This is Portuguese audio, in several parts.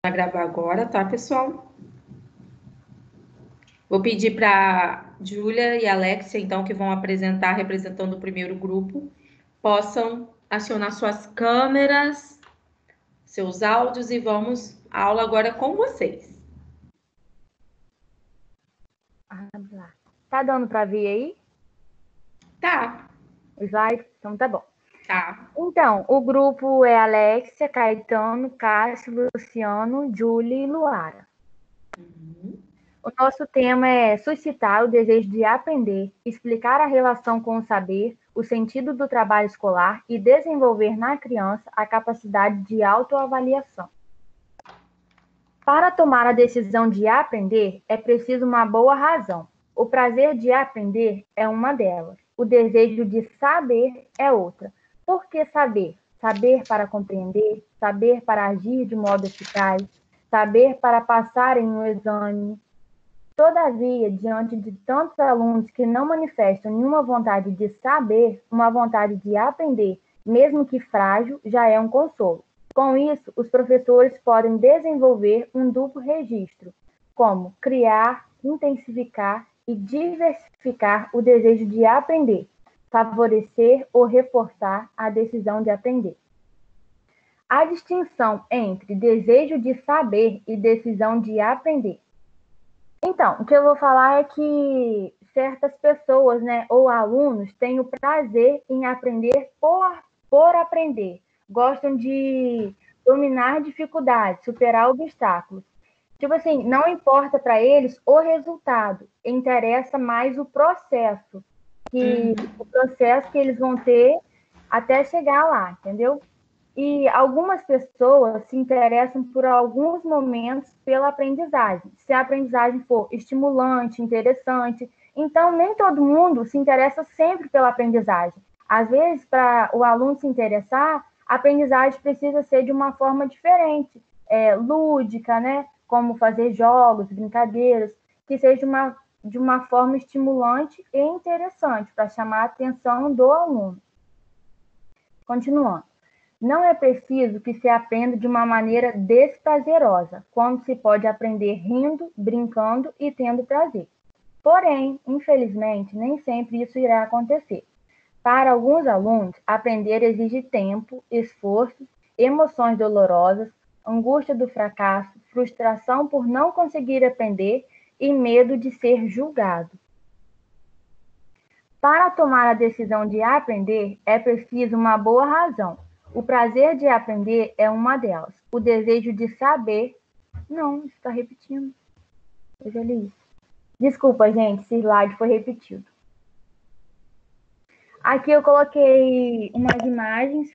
a gravar agora, tá, pessoal? Vou pedir para Júlia e Alexia, então, que vão apresentar, representando o primeiro grupo, possam acionar suas câmeras, seus áudios e vamos à aula agora com vocês. Tá dando para ver aí? Tá. O slide? Então tá bom. Tá. Então, o grupo é Alexia, Caetano, Cássio, Luciano, Júlia e Luara. O nosso tema é suscitar o desejo de aprender, explicar a relação com o saber, o sentido do trabalho escolar e desenvolver na criança a capacidade de autoavaliação. Para tomar a decisão de aprender, é preciso uma boa razão. O prazer de aprender é uma delas. O desejo de saber é outra. Por que saber? Saber para compreender, saber para agir de modo eficaz, saber para passar em um exame. Todavia, diante de tantos alunos que não manifestam nenhuma vontade de saber, uma vontade de aprender, mesmo que frágil, já é um consolo. Com isso, os professores podem desenvolver um duplo registro, como criar, intensificar e diversificar o desejo de aprender, favorecer ou reforçar a decisão de aprender. A distinção entre desejo de saber e decisão de aprender. Então, o que eu vou falar é que certas pessoas, né, ou alunos, têm o prazer em aprender por aprender. Gostam de dominar dificuldades, superar obstáculos. Tipo assim, não importa para eles o resultado, interessa mais o processo que eles vão ter até chegar lá, entendeu? E algumas pessoas se interessam por alguns momentos pela aprendizagem. Se a aprendizagem for estimulante, interessante, então nem todo mundo se interessa sempre pela aprendizagem. Às vezes, para o aluno se interessar, a aprendizagem precisa ser de uma forma diferente, lúdica, né? Como fazer jogos, brincadeiras, que seja de uma forma estimulante e interessante para chamar a atenção do aluno. Continuando. Não é preciso que se aprenda de uma maneira desprazerosa, quando se pode aprender rindo, brincando e tendo prazer. Porém, infelizmente, nem sempre isso irá acontecer. Para alguns alunos, aprender exige tempo, esforço, emoções dolorosas, angústia do fracasso, frustração por não conseguir aprender e medo de ser julgado. Para tomar a decisão de aprender, é preciso uma boa razão. O prazer de aprender é uma delas. O desejo de saber... Não, está repetindo. Eu já li isso. Desculpa, gente, esse slide foi repetido. Aqui eu coloquei umas imagens,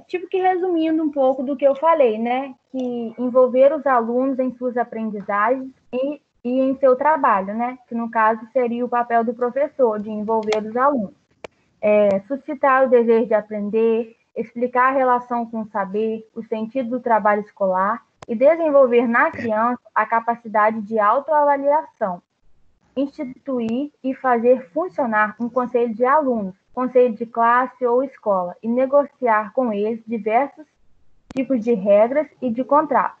tipo que resumindo um pouco do que eu falei, né? Que envolver os alunos em suas aprendizagens e em seu trabalho, né? Que no caso seria o papel do professor, de envolver os alunos. Suscitar o desejo de aprender, explicar a relação com o saber, o sentido do trabalho escolar e desenvolver na criança a capacidade de autoavaliação. Instituir e fazer funcionar um conselho de alunos, conselho de classe ou escola, e negociar com eles diversos tipos de regras e de contratos.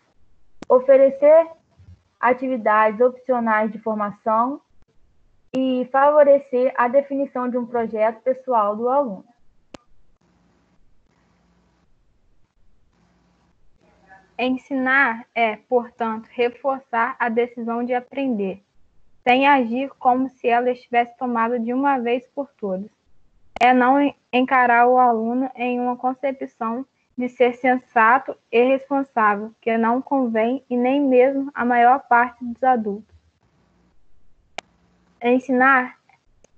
Oferecer atividades opcionais de formação e favorecer a definição de um projeto pessoal do aluno. Ensinar é, portanto, reforçar a decisão de aprender, sem agir como se ela estivesse tomada de uma vez por todas. É não encarar o aluno em uma concepção de ser sensato e responsável, que não convém e nem mesmo a maior parte dos adultos. Ensinar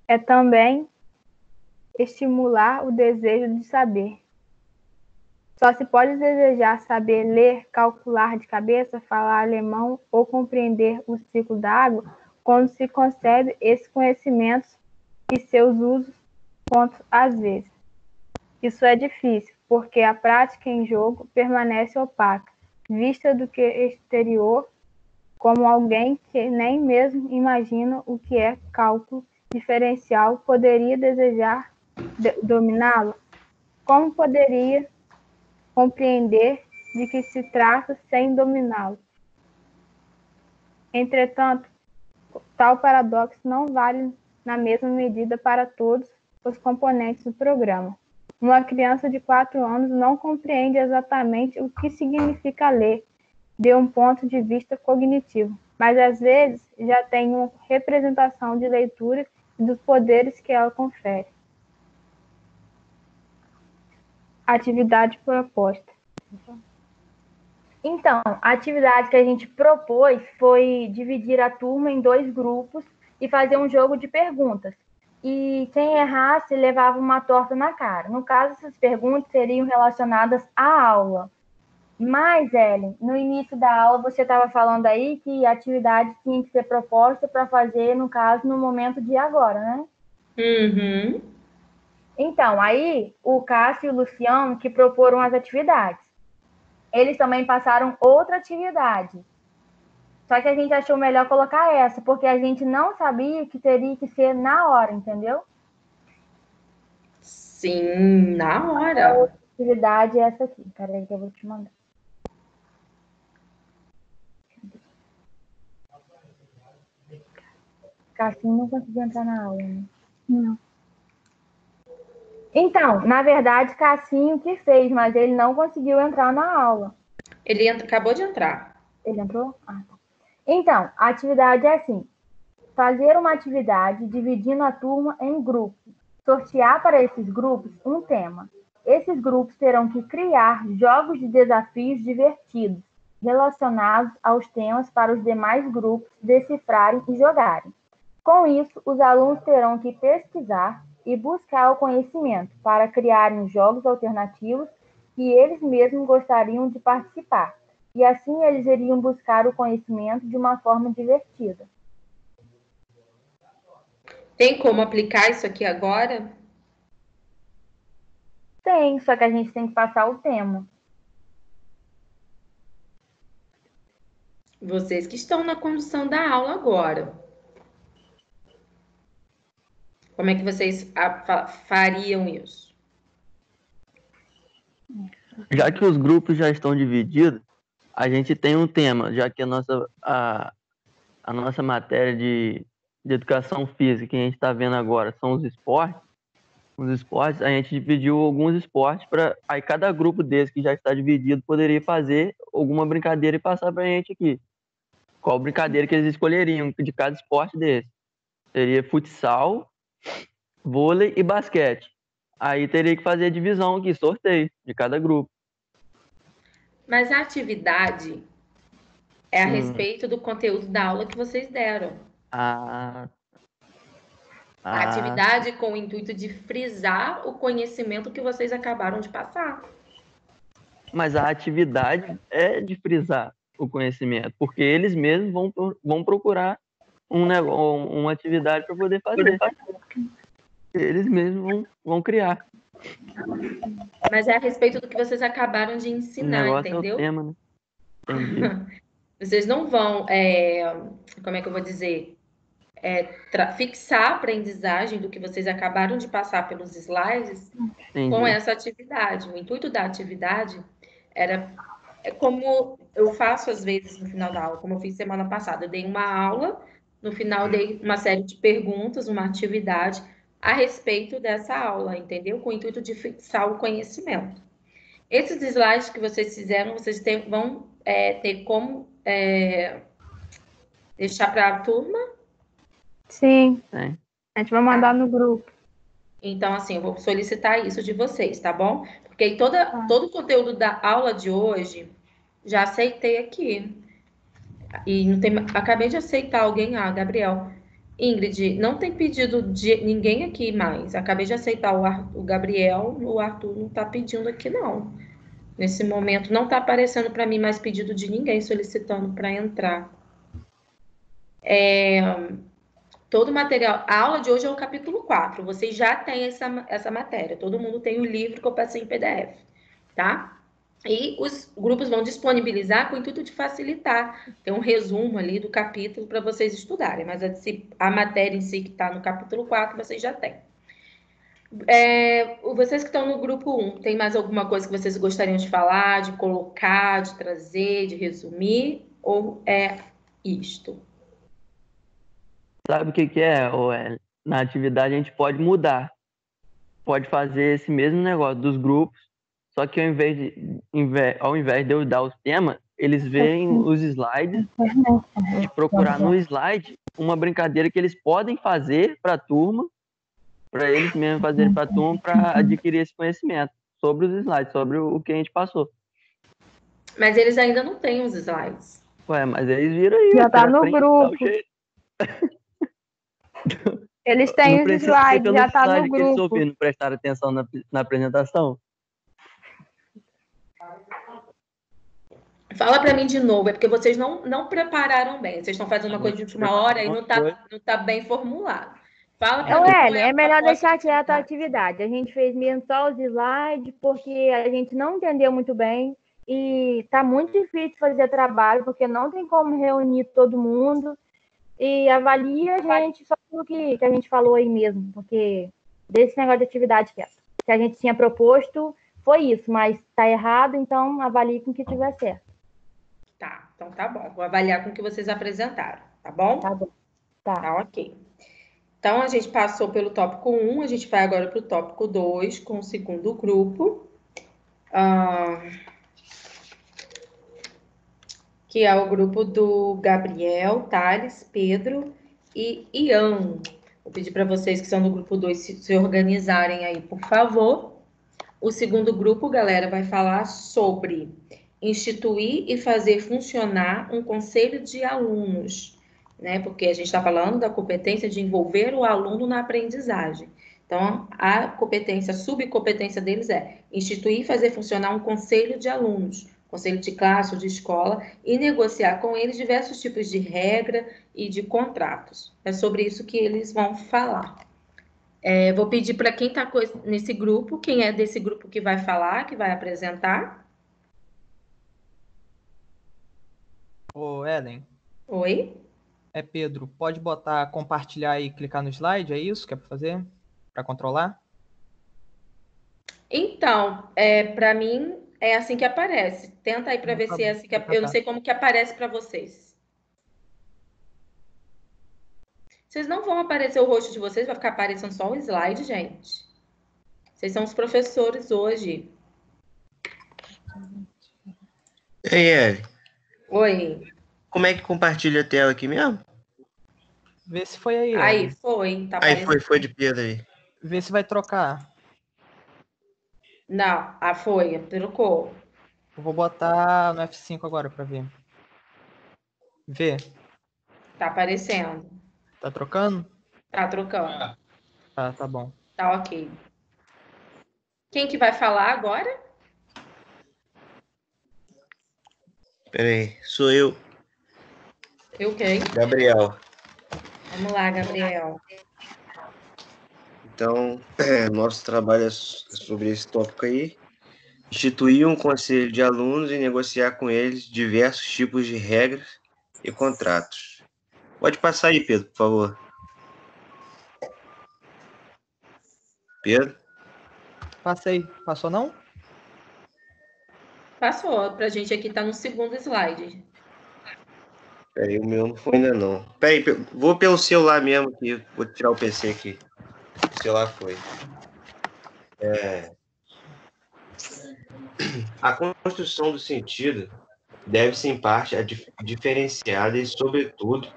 é também estimular o desejo de saber. Só se pode desejar saber ler, calcular de cabeça, falar alemão ou compreender o ciclo da água quando se concebe esses conhecimentos e seus usos às vezes. Isso é difícil, porque a prática em jogo permanece opaca, vista do que exterior, como alguém que nem mesmo imagina o que é cálculo diferencial poderia desejar dominá-lo? Como poderia compreender de que se trata sem dominá-lo. Entretanto, tal paradoxo não vale na mesma medida para todos os componentes do programa. Uma criança de 4 anos não compreende exatamente o que significa ler, de um ponto de vista cognitivo, mas às vezes já tem uma representação de leitura e dos poderes que ela confere. Atividade proposta. Então, a atividade que a gente propôs foi dividir a turma em 2 grupos e fazer um jogo de perguntas. E quem errasse levava uma torta na cara. No caso, essas perguntas seriam relacionadas à aula. Mas, Ellen, no início da aula você estava falando aí que a atividade tinha que ser proposta para fazer, no caso, no momento de agora, né? Uhum. Então, aí o Cássio e o Luciano que proporam as atividades. Eles também passaram outra atividade. Só que a gente achou melhor colocar essa, porque a gente não sabia que teria que ser na hora, entendeu? Sim, na A hora. outra atividade é essa aqui. Peraí que eu vou te mandar. Cassinho não conseguiu entrar na aula, né? Não. Então, na verdade, Cassinho que fez, mas ele não conseguiu entrar na aula. Ele acabou de entrar. Ele entrou? Ah, tá. Então, a atividade é assim: fazer uma atividade dividindo a turma em grupos. Sortear para esses grupos um tema. Esses grupos terão que criar jogos de desafios divertidos, relacionados aos temas para os demais grupos decifrarem e jogarem. Com isso, os alunos terão que pesquisar e buscar o conhecimento para criarem jogos alternativos que eles mesmos gostariam de participar. E assim eles iriam buscar o conhecimento de uma forma divertida. Tem como aplicar isso aqui agora? Tem, só que a gente tem que passar o tema. Vocês que estão na condução da aula agora. Como é que vocês fariam isso? Já que os grupos já estão divididos, a gente tem um tema, já que a nossa matéria de educação física que a gente está vendo agora são os esportes. Os esportes, a gente dividiu alguns esportes para aí cada grupo desse que já está dividido poderia fazer alguma brincadeira e passar para a gente aqui. Qual brincadeira que eles escolheriam de cada esporte desse? Seria futsal, vôlei e basquete. Aí teria que fazer a divisão aqui, sorteio de cada grupo. Mas a atividade é a respeito do conteúdo da aula que vocês deram. A atividade com o intuito de frisar o conhecimento que vocês acabaram de passar. Mas a atividade é de frisar o conhecimento, porque eles mesmos vão procurar uma atividade para poder fazer. Eles mesmos vão criar. Mas é a respeito do que vocês acabaram de ensinar, o negócio entendeu? É o tema, né? Entendi. Vocês não vão, como é que eu vou dizer? Fixar a aprendizagem do que vocês acabaram de passar pelos slides com essa atividade. O intuito da atividade é como eu faço às vezes no final da aula, como eu fiz semana passada. Eu dei uma aula, no final dei uma série de perguntas, uma atividade a respeito dessa aula, entendeu? Com o intuito de fixar o conhecimento. Esses slides que vocês fizeram, vocês vão ter como deixar para a turma? Sim. A gente vai mandar no grupo. Então, assim, eu vou solicitar isso de vocês, tá bom? Porque todo o conteúdo da aula de hoje já aceitei aqui. E não tem, acabei de aceitar alguém, Gabriel. Ingrid, não tem pedido de ninguém aqui mais. Acabei de aceitar o Gabriel, o Arthur não tá pedindo aqui, não. Nesse momento, não tá aparecendo para mim mais pedido de ninguém solicitando para entrar. Todo o material, a aula de hoje é o capítulo 4. Vocês já têm essa matéria. Todo mundo tem o livro que eu passei em PDF, tá? E os grupos vão disponibilizar com o intuito de facilitar. Tem um resumo ali do capítulo para vocês estudarem, mas a matéria em si que está no capítulo 4, vocês já têm. Vocês que estão no grupo 1, tem mais alguma coisa que vocês gostariam de falar, de colocar, de trazer, de resumir? Ou é isto? Sabe o que que é? Na atividade a gente pode mudar. Pode fazer esse mesmo negócio dos grupos, só que ao invés de eu dar os temas, eles veem os slides e procurar no slide uma brincadeira que eles podem fazer para a turma, para eles mesmos fazerem para a turma, para adquirir esse conhecimento sobre os slides, sobre o que a gente passou. Mas eles ainda não têm os slides. Ué, mas eles viram aí. Já tá no grupo. Eles têm os slides, já tá no grupo. Não prestaram atenção na apresentação? Fala para mim de novo, é porque vocês não prepararam bem. Vocês estão fazendo uma coisa de última hora e não tá bem formulado. Fala para mim. Ellen, é melhor deixar quieta a atividade. A gente fez mesmo só os slides, porque a gente não entendeu muito bem e tá muito difícil fazer trabalho, porque não tem como reunir todo mundo e avalia a gente só pelo que a gente falou aí mesmo, porque desse negócio de atividade que a gente tinha proposto foi isso, mas tá errado, então avalie com o que tiver certo. Tá, então tá bom. Vou avaliar com o que vocês apresentaram, tá bom? Tá bom. Tá ok. Então, a gente passou pelo tópico 1, a gente vai agora para o tópico 2, com o segundo grupo, que é o grupo do Gabriel, Thales, Pedro e Ian. Vou pedir para vocês que são do grupo 2 se organizarem aí, por favor. O segundo grupo, galera, vai falar sobre instituir e fazer funcionar um conselho de alunos, né? Porque a gente está falando da competência de envolver o aluno na aprendizagem. Então, a competência, a subcompetência deles é instituir e fazer funcionar um conselho de alunos, conselho de classe ou de escola, e negociar com eles diversos tipos de regra e de contratos. É sobre isso que eles vão falar. Vou pedir para quem está nesse grupo, quem é desse grupo que vai falar, que vai apresentar. Ô, Ellen. Oi? É Pedro. Pode botar compartilhar e clicar no slide? É isso que é para fazer? Para controlar? Então, para mim, é assim que aparece. Tenta aí para ver se é assim que eu não sei como que aparece para vocês. Vocês não vão aparecer o rosto de vocês, vai ficar aparecendo só o slide, gente. Vocês são os professores hoje. Ei, Ellen. Oi. Como é que compartilha a tela aqui mesmo? Vê se foi aí. Aí, foi. Tá aí, foi de Pedro aí. Vê se vai trocar. Não, foi. Trocou. Eu vou botar no F5 agora para ver. Vê. Tá aparecendo. Tá trocando? Tá trocando. Tá bom. Tá ok. Quem que vai falar agora? Peraí, sou eu. Eu quem? Gabriel. Vamos lá, Gabriel. Então, nosso trabalho é sobre esse tópico aí. Instituir um conselho de alunos e negociar com eles diversos tipos de regras e contratos. Pode passar aí, Pedro, por favor. Pedro? Passei. Passou não? Passou. Pra gente aqui tá no segundo slide. Peraí, o meu não foi ainda não. Peraí, vou pelo celular mesmo aqui. Vou tirar o PC aqui. O celular foi. A construção do sentido deve-se, em parte, diferenciada e, sobretudo,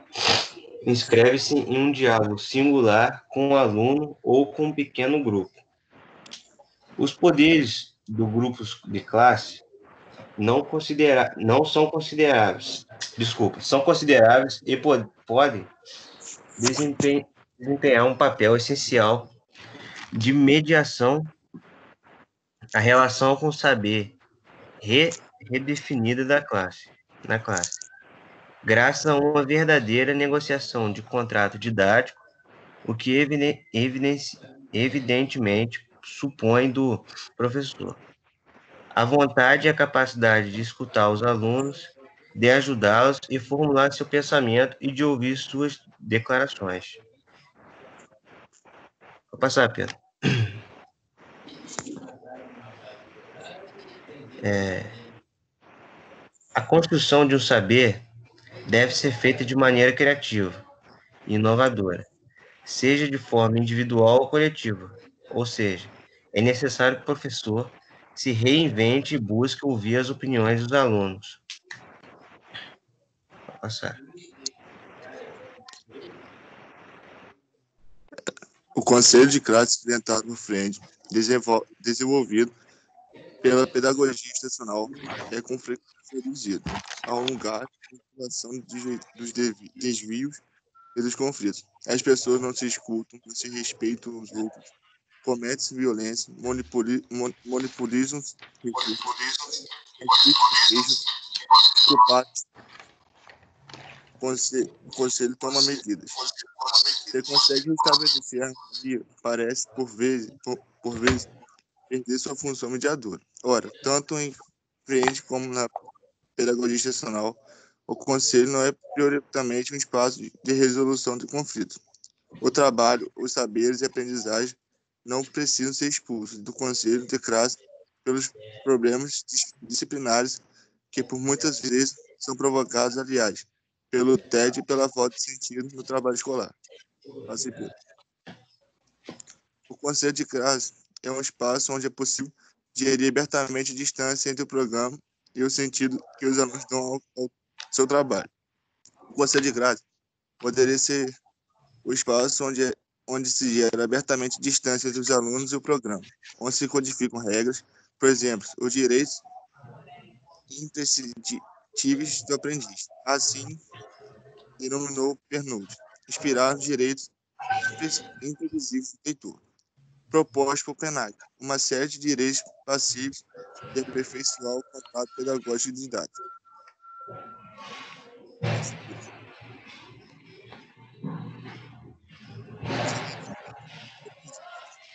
inscreve-se em um diálogo singular com o aluno ou com um pequeno grupo. Os poderes do grupo de classe são consideráveis e podem desempenhar um papel essencial de mediação à relação com o saber redefinida na classe, graças a uma verdadeira negociação de contrato didático, o que evidentemente supõe do professor a vontade e a capacidade de escutar os alunos, de ajudá-los e formular seu pensamento e de ouvir suas declarações. Vou passar, Pedro. A construção de um saber deve ser feita de maneira criativa e inovadora, seja de forma individual ou coletiva. Ou seja, é necessário que o professor se reinvente e busque ouvir as opiniões dos alunos. Vou passar. O conselho de classe inventado no Friend, desenvolvido pela pedagogia institucional, é com frequência reduzido a um lugar de manipulação dos desvios e dos conflitos. As pessoas não se escutam, não se respeitam os outros, cometem violência, monopolizam recursos, sejam culpados. O conselho toma medidas. Você consegue estabelecer a harmonia, parece, por vezes, perder sua função mediadora. Ora, tanto em frente como na pedagogia institucional, o conselho não é prioritariamente um espaço de resolução de conflitos. O trabalho, os saberes e a aprendizagem não precisam ser expulsos do conselho de classe pelos problemas disciplinares que, por muitas vezes, são provocados, aliás, pelo tédio e pela falta de sentido no trabalho escolar. O conselho de classe é um espaço onde é possível gerir abertamente a distância entre o programa e o sentido que os alunos dão ao seu trabalho. O conselho de classe poderia ser o espaço onde se gera abertamente distância entre os alunos e o programa, onde se codificam regras, por exemplo, os direitos imprescindíveis do aprendiz. Assim, denominou Pernoud, inspirar os direitos imprevisíveis do leitor. Proposto por PENAC, uma série de direitos passivos de aperfeiçoar o contato pedagógico e didático.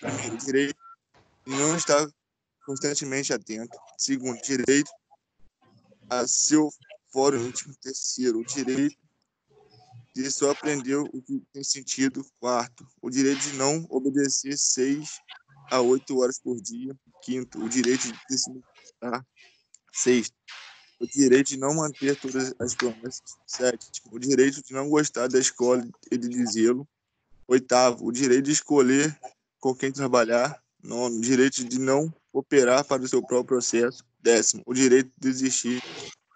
Primeiro, direito de não estar constantemente atento. Segundo, direito a seu fórum íntimo. Terceiro, o direito de só aprender o que tem sentido. Quarto, o direito de não obedecer 6 a 8 horas por dia. Quinto, o direito de se manifestar. Sexto, o direito de não manter todas as promessas. Sétimo, o direito de não gostar da escola e de dizê-lo. Oitavo, o direito de escolher com quem trabalhar. Nono, o direito de não operar para o seu próprio processo. Décimo, o direito de existir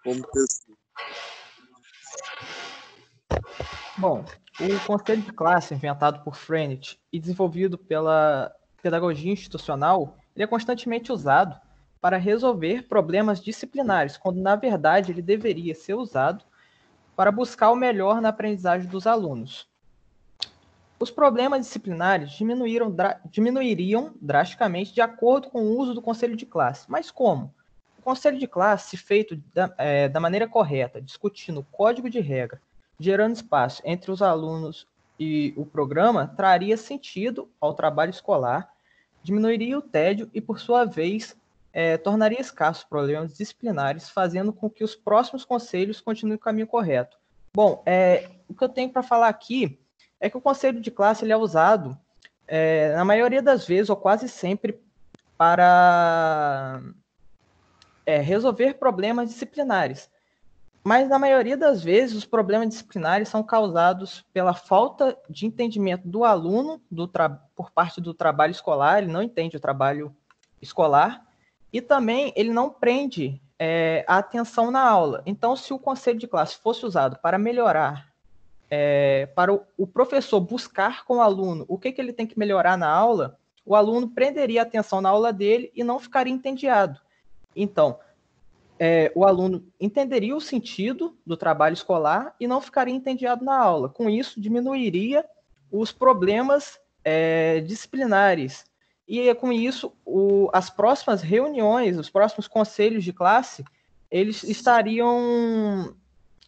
como pessoa. Bom, o conselho de classe inventado por Frenet e desenvolvido pela pedagogia institucional, ele é constantemente usado para resolver problemas disciplinares, quando na verdade ele deveria ser usado para buscar o melhor na aprendizagem dos alunos. Os problemas disciplinares diminuiriam drasticamente de acordo com o uso do conselho de classe. Mas como? O conselho de classe, feito da maneira correta, discutindo o código de regra, gerando espaço entre os alunos e o programa, traria sentido ao trabalho escolar, diminuiria o tédio e, por sua vez, tornaria escassos problemas disciplinares, fazendo com que os próximos conselhos continuem o caminho correto. Bom, o que eu tenho para falar aqui é que o conselho de classe ele é usado, na maioria das vezes, ou quase sempre, para resolver problemas disciplinares. Mas, na maioria das vezes, os problemas disciplinares são causados pela falta de entendimento do aluno por parte do trabalho escolar, ele não entende o trabalho escolar, e também ele não prende a atenção na aula. Então, se o conselho de classe fosse usado para melhorar, para o professor buscar com o aluno o que ele tem que melhorar na aula, o aluno prenderia a atenção na aula dele e não ficaria entediado. Então, o aluno entenderia o sentido do trabalho escolar e não ficaria entediado na aula. Com isso, diminuiria os problemas disciplinares. E, com isso, as próximas reuniões, os próximos conselhos de classe, eles estariam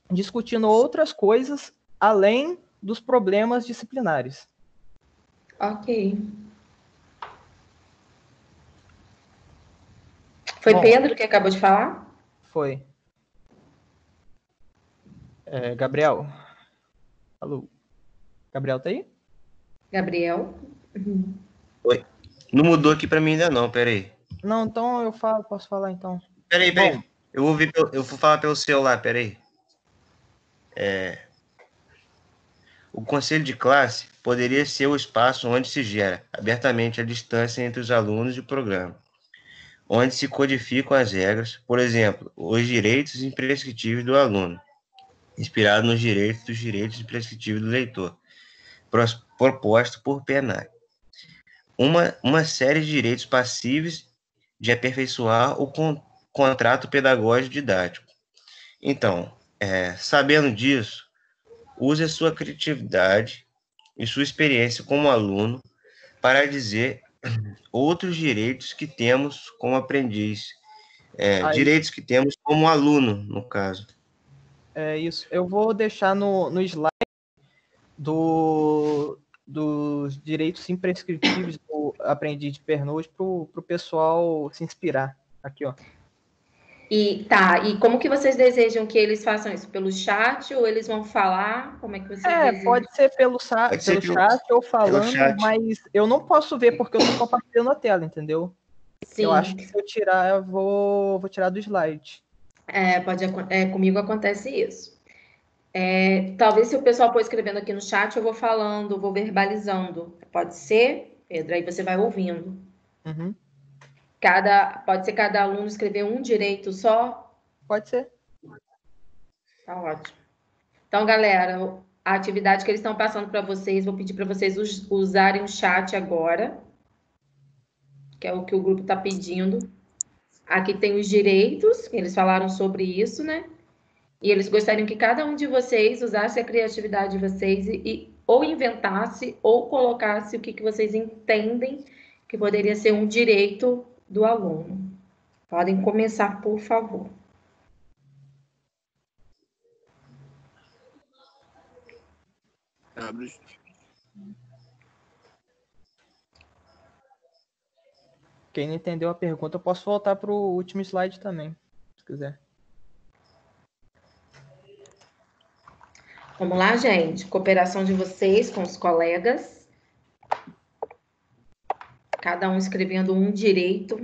discutindo outras coisas além dos problemas disciplinares. Ok. Foi bom, Pedro que acabou de falar? Foi. Gabriel. Alô? Gabriel tá aí? Gabriel? Oi. Não mudou aqui para mim ainda não, peraí. Não, então eu posso falar então. Peraí. Bom. Eu vou falar pelo celular, peraí. O conselho de classe poderia ser o espaço onde se gera abertamente a distância entre os alunos e o programa, onde se codificam as regras, por exemplo, os direitos imprescritíveis do aluno, inspirado nos direitos imprescritíveis do leitor, proposto por Penal. Uma série de direitos passíveis de aperfeiçoar o contrato pedagógico didático. Então, sabendo disso, use a sua criatividade e sua experiência como aluno para dizer outros direitos que temos como aprendiz, direitos que temos como aluno, no caso. É isso. Eu vou deixar no slide dos direitos imprescritíveis do aprendiz de Pernoud para o pessoal se inspirar. Aqui, ó. E como que vocês desejam que eles façam isso? Pelo chat ou eles vão falar? Como é que vocês desejam? Pode ser pelo chat ou falando, chat. mas eu não posso ver porque eu estou compartilhando a tela, entendeu? Sim. Eu acho que se eu tirar, eu vou tirar do slide. Comigo acontece isso. Talvez se o pessoal for escrevendo aqui no chat, eu vou falando, vou verbalizando. Pode ser, Pedro? Aí você vai ouvindo. Uhum. Pode ser cada aluno escrever um direito só? Pode ser. Tá ótimo. Então, galera, a atividade que eles estão passando para vocês, vou pedir para vocês usarem o chat agora, que é o que o grupo está pedindo. Aqui tem os direitos, eles falaram sobre isso, né? E eles gostariam que cada um de vocês usasse a criatividade de vocês e ou inventasse ou colocasse o que vocês entendem que poderia ser um direito do aluno. Podem começar, por favor. Quem não entendeu a pergunta, eu posso voltar para o último slide também, se quiser. Vamos lá, gente. Cooperação de vocês com os colegas. Cada um escrevendo um direito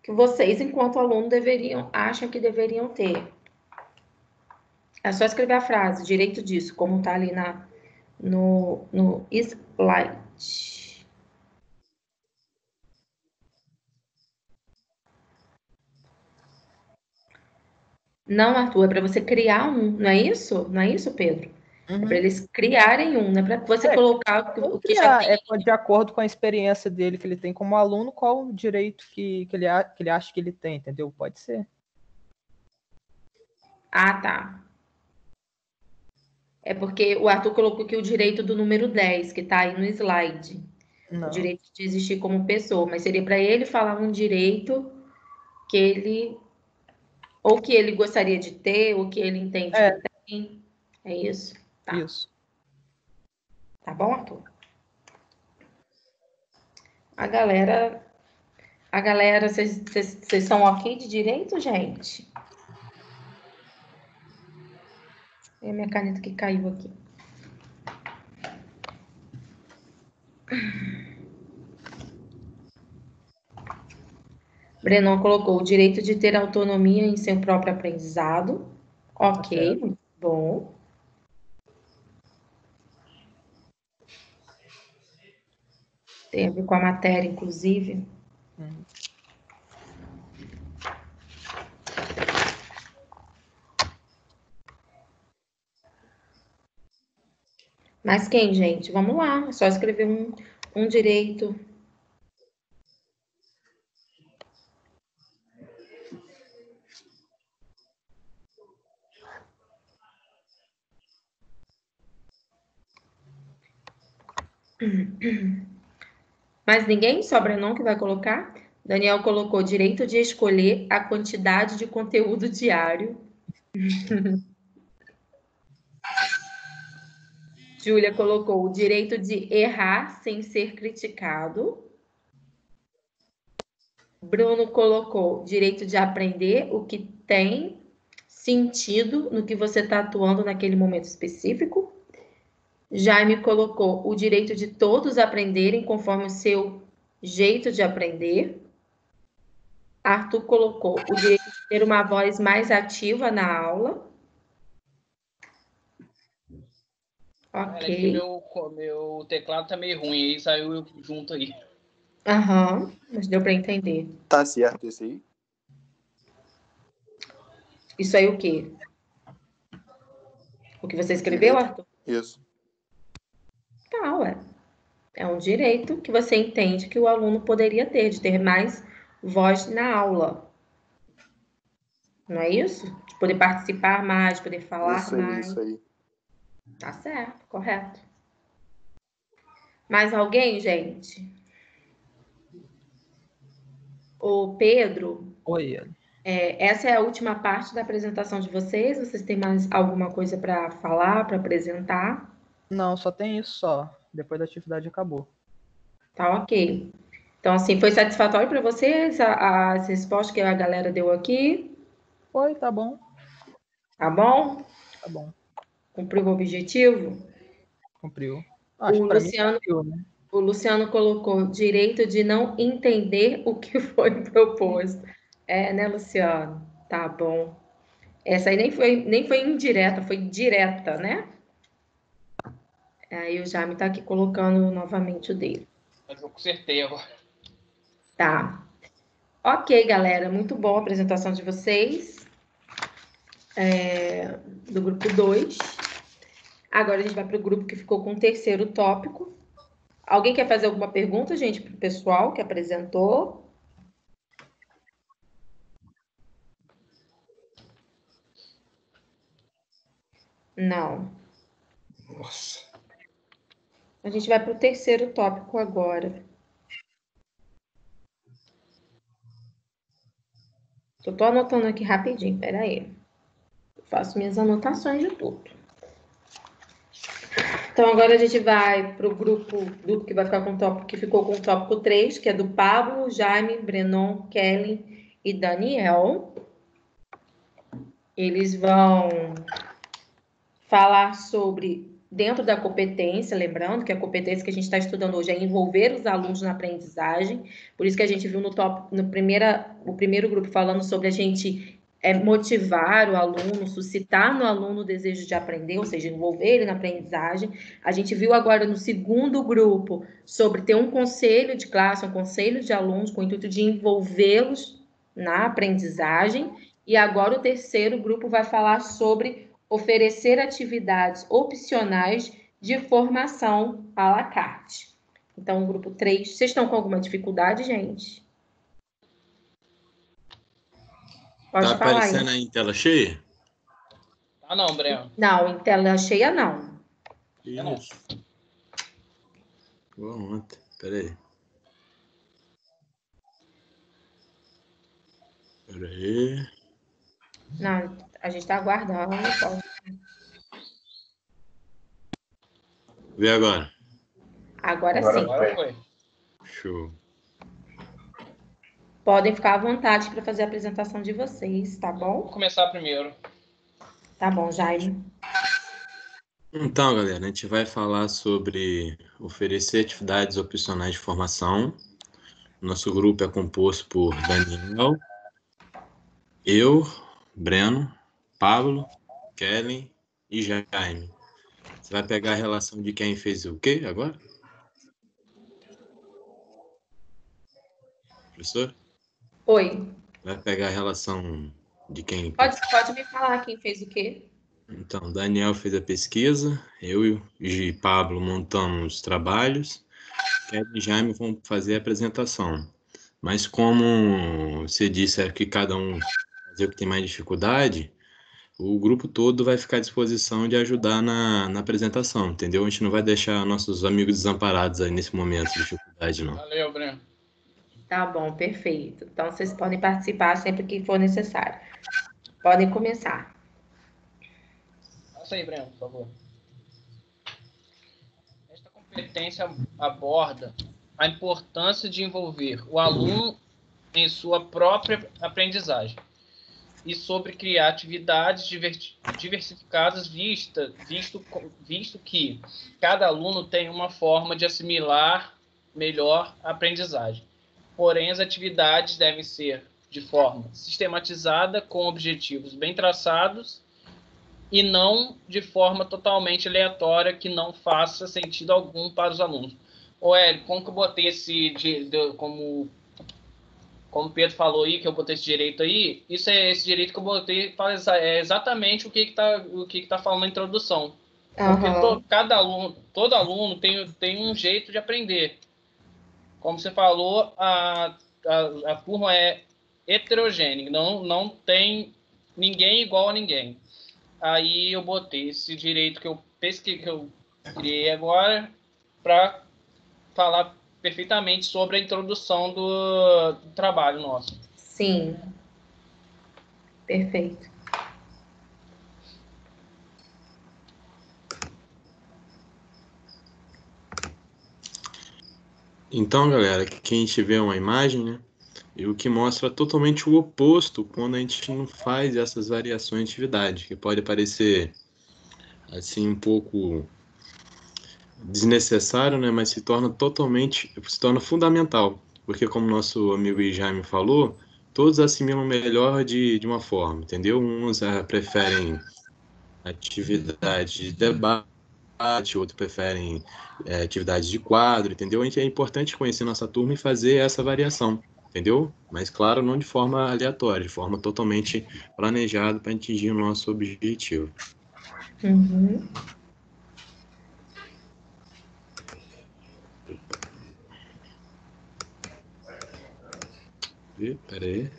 que vocês, enquanto aluno, acham que deveriam ter. É só escrever a frase, direito disso, como tá ali no slide. Não, Arthur, é para você criar um, não é isso? Não é isso, Pedro? Uhum. É para eles criarem um, não é para você colocar o que já tem. De acordo com a experiência dele que ele tem como aluno, qual o direito que ele acha que ele tem, entendeu? Pode ser. Ah, tá. É porque o Arthur colocou aqui o direito do número 10, que está aí no slide. Não. O direito de existir como pessoa, mas seria para ele falar um direito que ele gostaria de ter, ou que ele entende que tem. É isso? Tá. Isso. Tá bom, Arthur? A galera, vocês são ok de direito, gente? É a minha caneta que caiu aqui. Brenon colocou o direito de ter autonomia em seu próprio aprendizado. Ok, muito bom. Tem a ver com a matéria, inclusive. Mas quem, gente? Vamos lá, é só escrever um direito. Mas ninguém? Só Brenon que vai colocar? Daniel colocou direito de escolher a quantidade de conteúdo diário. Júlia colocou o direito de errar sem ser criticado. Bruno colocou direito de aprender o que tem sentido no que você está atuando naquele momento específico. Jaime colocou o direito de todos aprenderem conforme o seu jeito de aprender. Arthur colocou o direito de ter uma voz mais ativa na aula. Olha que Ok. meu teclado tá meio ruim, aí saiu junto aí. Aham, mas deu para entender. Tá certo isso aí? Isso aí o quê? O que você escreveu, Arthur? Isso. Tá, ué. É um direito que você entende que o aluno poderia ter, de ter mais voz na aula. Não é isso? De poder participar mais, poder falar mais. Isso aí. Tá certo, correto. Mais alguém, gente? O Pedro, Oi, essa é a última parte da apresentação de vocês? Vocês têm mais alguma coisa para falar, para apresentar? não, só tem isso só. Depois da atividade acabou. Tá ok. Então, assim, foi satisfatório para vocês as respostas que a galera deu aqui? Oi, tá bom, Tá bom? tá bom. Cumpriu o objetivo? Cumpriu. Acho O que pra mim Luciano, cumpriu, né? o Luciano colocou direito de não entender o que foi proposto. É, né, Luciano? Tá bom. Essa aí nem foi indireta, foi direta, né? Aí o Jaime tá aqui colocando novamente o dele. Mas eu consertei agora. Tá. Ok, galera. Muito boa a apresentação de vocês. Do grupo 2. Agora a gente vai para o grupo que ficou com o terceiro tópico. Alguém quer fazer alguma pergunta, gente, para o pessoal que apresentou? Não. Nossa. A gente vai para o terceiro tópico agora. Eu tô anotando aqui rapidinho, peraí. Eu faço minhas anotações de tudo. Então, agora a gente vai para o grupo que vai ficar com o tópico, que ficou com o tópico 3, que é do Pablo, Jaime, Brenon, Kelly e Daniel. Eles vão falar sobre, dentro da competência, lembrando que a competência que a gente está estudando hoje é envolver os alunos na aprendizagem, por isso que a gente viu no primeiro grupo falando sobre a gente motivar o aluno, suscitar no aluno o desejo de aprender, ou seja, envolver ele na aprendizagem. A gente viu agora no segundo grupo sobre ter um conselho de classe, um conselho de alunos com o intuito de envolvê-los na aprendizagem. E agora o terceiro grupo vai falar sobre oferecer atividades opcionais de formação à la carte. Então, o grupo 3, vocês estão com alguma dificuldade, gente? Pode Tá falar aparecendo aí em tela cheia? Ah, não, Breno. Não, em tela cheia não. Isso. Boa ontem. Peraí. Não, a gente está aguardando. Vê agora. Agora sim. Agora foi. Show. Podem ficar à vontade para fazer a apresentação de vocês, tá bom? Vou começar primeiro. Tá bom, Jaime. Então, galera, a gente vai falar sobre oferecer atividades opcionais de formação. Nosso grupo é composto por Daniel, eu, Breno, Pablo, Kellen e Jaime. Você vai pegar a relação de quem fez o quê agora? Professor? Oi. Vai pegar a relação de quem... Pode me falar quem fez o quê? Então, Daniel fez a pesquisa, eu e Pablo montamos os trabalhos, Kevin e Jaime vão fazer a apresentação. Mas como você disse que cada um fazer o que tem mais dificuldade, o grupo todo vai ficar à disposição de ajudar na apresentação, entendeu? A gente não vai deixar nossos amigos desamparados aí nesse momento de dificuldade, não. Valeu, Breno. Tá bom, perfeito. Então, vocês podem participar sempre que for necessário. Podem começar. Passa aí, Breno, por favor. Esta competência aborda a importância de envolver o aluno em sua própria aprendizagem e sobre criar atividades diversificadas visto que cada aluno tem uma forma de assimilar melhor a aprendizagem. Porém, as atividades devem ser de forma sistematizada, com objetivos bem traçados, e não de forma totalmente aleatória, que não faça sentido algum para os alunos. Ô, Hélio, como que eu botei como o Pedro falou aí, que eu botei esse direito aí, esse direito que eu botei é exatamente o que tá falando na introdução. Porque todo aluno tem um jeito de aprender. Como você falou, a turma é heterogênea, não tem ninguém igual a ninguém. Aí eu botei esse direito que eu criei agora para falar perfeitamente sobre a introdução do trabalho nosso. Sim. Perfeito. Então, galera, aqui a gente vê uma imagem, né? E o que mostra totalmente o oposto quando a gente não faz essas variações de atividade, que pode parecer assim um pouco desnecessário, né? Mas se torna fundamental, porque como nosso amigo Jaime falou, todos assimilam melhor de uma forma, entendeu? Uns preferem atividade de debate, outros preferem atividades de quadro, entendeu? É importante conhecer nossa turma e fazer essa variação, entendeu? Mas, claro, não de forma aleatória, de forma totalmente planejada para atingir o nosso objetivo. Uhum. Espera aí.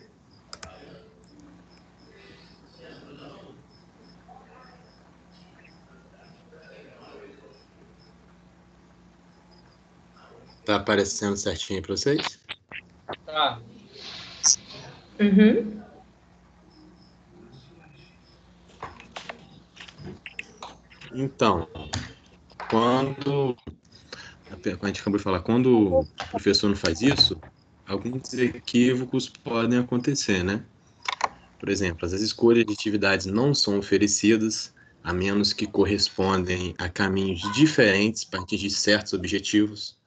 Tá aparecendo certinho para vocês? Tá. Uhum. Então, quando a gente acabou de falar, quando o professor não faz isso, alguns equívocos podem acontecer, né? Por exemplo, as escolhas de atividades não são oferecidas, a menos que correspondem a caminhos diferentes para atingir certos objetivos.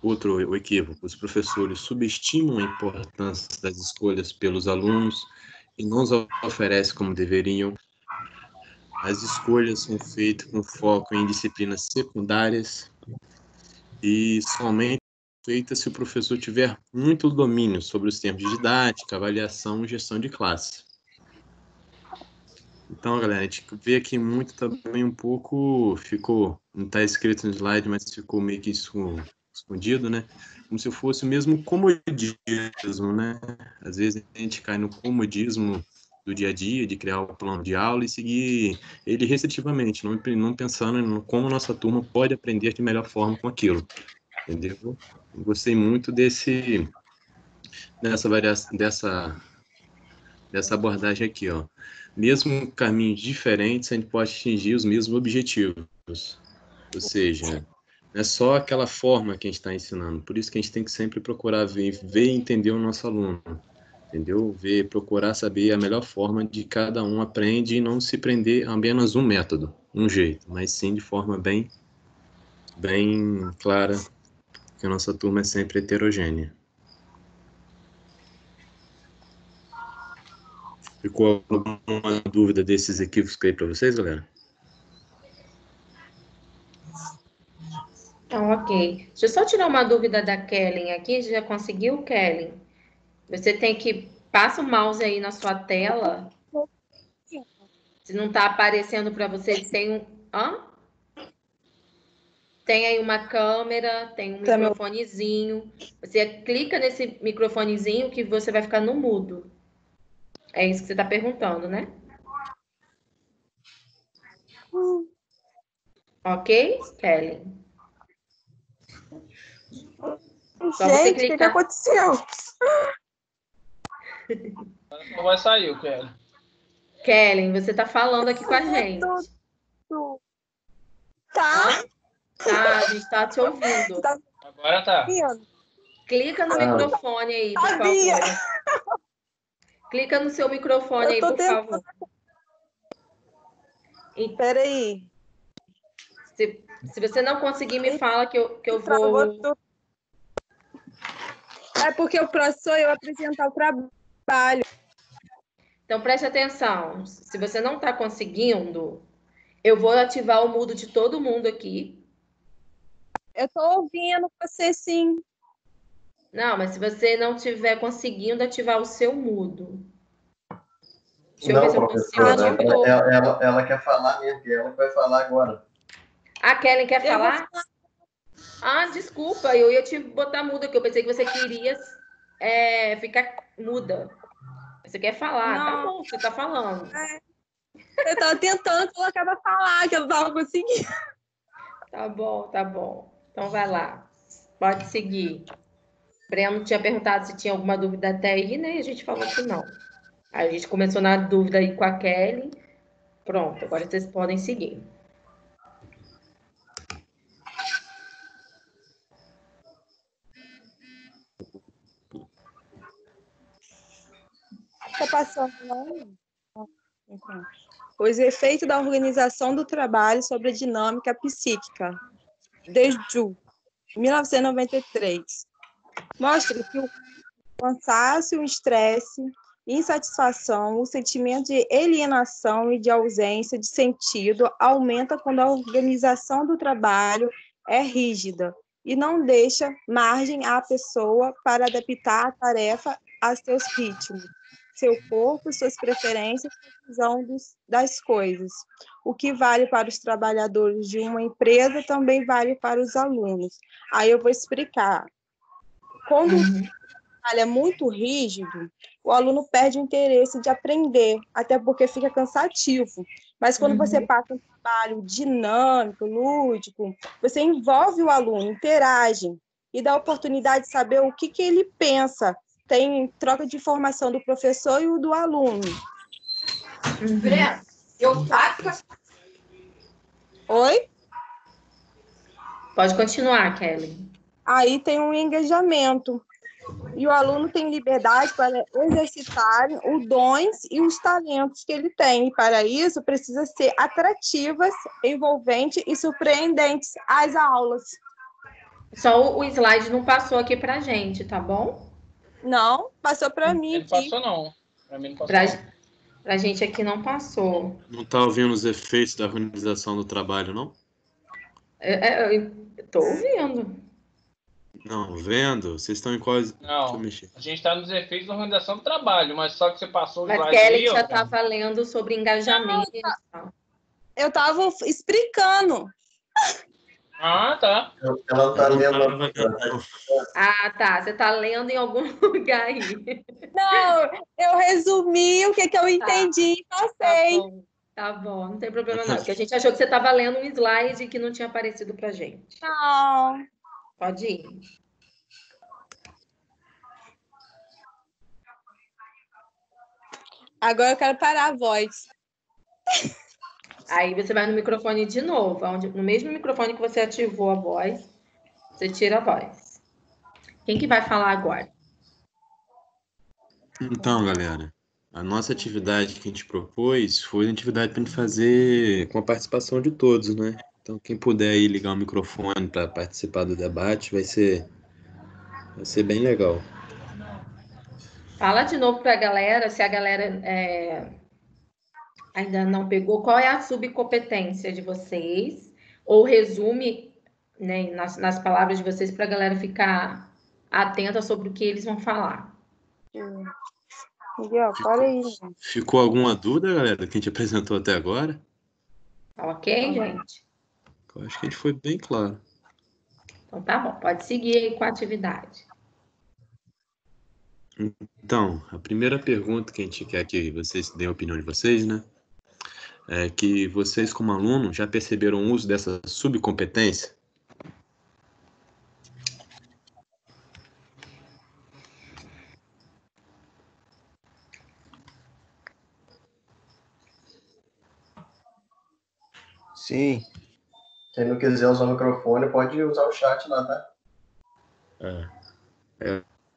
Outro equívoco, os professores subestimam a importância das escolhas pelos alunos e não os oferecem como deveriam. As escolhas são feitas com foco em disciplinas secundárias e somente feitas se o professor tiver muito domínio sobre os termos de didática, avaliação e gestão de classe. Então, galera, a gente vê aqui muito também um pouco, não está escrito no slide, mas ficou meio que escondido, né? Como se fosse o mesmo comodismo, né? Às vezes a gente cai no comodismo do dia a dia, de criar o plano de aula e seguir ele restritivamente, não pensando em como nossa turma pode aprender de melhor forma com aquilo, entendeu? Eu gostei muito dessa abordagem aqui, ó. Mesmo caminhos diferentes, a gente pode atingir os mesmos objetivos. Ou seja, não é só aquela forma que a gente está ensinando. Por isso que a gente tem que sempre procurar ver e entender o nosso aluno. Entendeu? Procurar saber a melhor forma de cada um aprende e não se prender a apenas um método, um jeito, mas sim de forma bem clara, que a nossa turma é sempre heterogênea. Ficou alguma dúvida desses equívocos aí para vocês, galera? Então, ok. Deixa eu só tirar uma dúvida da Kellen aqui. Já conseguiu, Kellen? Você tem que... Passa o mouse aí na sua tela. Se não está aparecendo para você, tem um... Hã? Tem aí uma câmera, tem um microfonezinho. Você clica nesse microfonezinho que você vai ficar no mudo. É isso que você está perguntando, né? Ok, Kelly? Só você Gente, o que clicar. aconteceu? Não vai sair, o Kelly. Kelly, você está falando aqui com a gente. Tá. Tá, a gente está te ouvindo. Agora tá. Clica no microfone aí, por favor. Clica no seu microfone aí, por favor. Espera aí. Se você não conseguir, me fala que eu vou... É porque o próximo sou eu apresentar o trabalho. Então, preste atenção. Se você não está conseguindo, eu vou ativar o mudo de todo mundo aqui. Eu estou ouvindo você, sim. Não, mas se você não estiver conseguindo ativar o seu mudo. Deixa eu Não, ver se eu professora, consigo de novo. ela quer falar mesmo, que ela vai falar agora. A Kellen quer Eu vou falar? Ah, desculpa, eu ia te botar muda, que eu pensei que você queria ficar muda. Você quer falar? Tá Não. bom, você tá falando. Eu estava tentando colocar para falar, que eu não estava conseguindo. Tá bom, tá bom. Então vai lá. Pode seguir. Breno tinha perguntado se tinha alguma dúvida até aí, né? E a gente falou que não. Aí a gente começou na dúvida aí com a Kelly. Pronto, agora vocês podem seguir. Está passando, não? Os efeitos da organização do trabalho sobre a dinâmica psíquica, desde 1993. Mostra que o cansaço, o estresse, insatisfação, o sentimento de alienação e de ausência de sentido aumenta quando a organização do trabalho é rígida e não deixa margem à pessoa para adaptar a tarefa a seus ritmos, seu corpo, suas preferências, sua visão das coisas. O que vale para os trabalhadores de uma empresa também vale para os alunos. Aí eu vou explicar. Quando o trabalho é muito rígido, o aluno perde o interesse de aprender, até porque fica cansativo. Mas quando você passa um trabalho dinâmico, lúdico, você envolve o aluno, interage e dá a oportunidade de saber o que ele pensa. Tem troca de informação do professor e o do aluno. Oi? Pode continuar, Kelly. Aí tem um engajamento. E o aluno tem liberdade para exercitar os dons e os talentos que ele tem. E para isso, precisa ser atrativas, envolventes e surpreendentes as aulas. Só o slide não passou aqui pra gente, tá bom? Não, passou para mim. Não passou, não. Para mim não passou. Pra gente aqui não passou. Não está ouvindo os efeitos da organização do trabalho, não? Eu tô ouvindo. Não, vendo? Vocês estão em qual... Deixa eu Não, mexer. a gente está nos efeitos da organização do trabalho, mas só que você passou o Mas slide Kelly aí, já ó, estava lendo sobre engajamento. Eu estava explicando. Ah, tá. Ela tá Eu não lendo. tava vendo, não. Ah, tá. Você tá lendo em algum lugar aí. Não, eu resumi o que eu entendi e passei. Tá bom, não tem problema não. Porque a gente achou que você estava lendo um slide que não tinha aparecido pra gente. Não. Pode ir. Agora eu quero parar a voz. Aí você vai no microfone de novo, no mesmo microfone que você ativou a voz, você tira a voz. Quem que vai falar agora? Então, galera, a nossa atividade que a gente propôs foi uma atividade para a gente fazer com a participação de todos, né? Então, quem puder aí ligar o microfone para participar do debate vai ser bem legal. Fala de novo para a galera, se a galera ainda não pegou, qual é a subcompetência de vocês, ou resume, né, nas palavras de vocês para a galera ficar atenta sobre o que eles vão falar. Miguel, para aí. Ficou alguma dúvida, galera, que a gente apresentou até agora? Ok, gente? Eu acho que a gente foi bem claro. Então tá bom, pode seguir aí com a atividade. Então, a primeira pergunta que a gente quer que vocês deem a opinião de vocês, né? É que vocês, como aluno, já perceberam o uso dessa subcompetência? Sim. Quem não quiser usar o microfone, pode usar o chat lá, tá?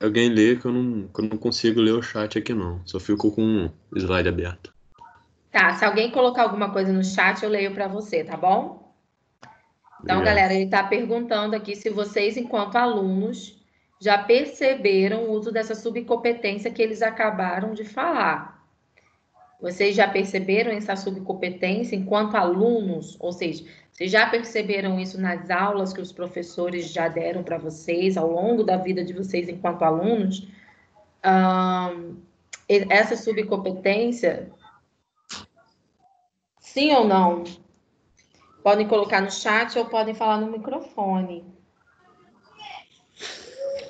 Alguém lê que eu não consigo ler o chat aqui, não. Só fico com o slide aberto. Tá, se alguém colocar alguma coisa no chat, eu leio para você, tá bom? Então, Obrigado. galera, ele está perguntando aqui se vocês, enquanto alunos, já perceberam o uso dessa subcompetência que eles acabaram de falar. Vocês já perceberam essa subcompetência enquanto alunos? Ou seja, vocês já perceberam isso nas aulas que os professores já deram para vocês ao longo da vida de vocês enquanto alunos? Essa subcompetência, sim ou não? Podem colocar no chat ou podem falar no microfone.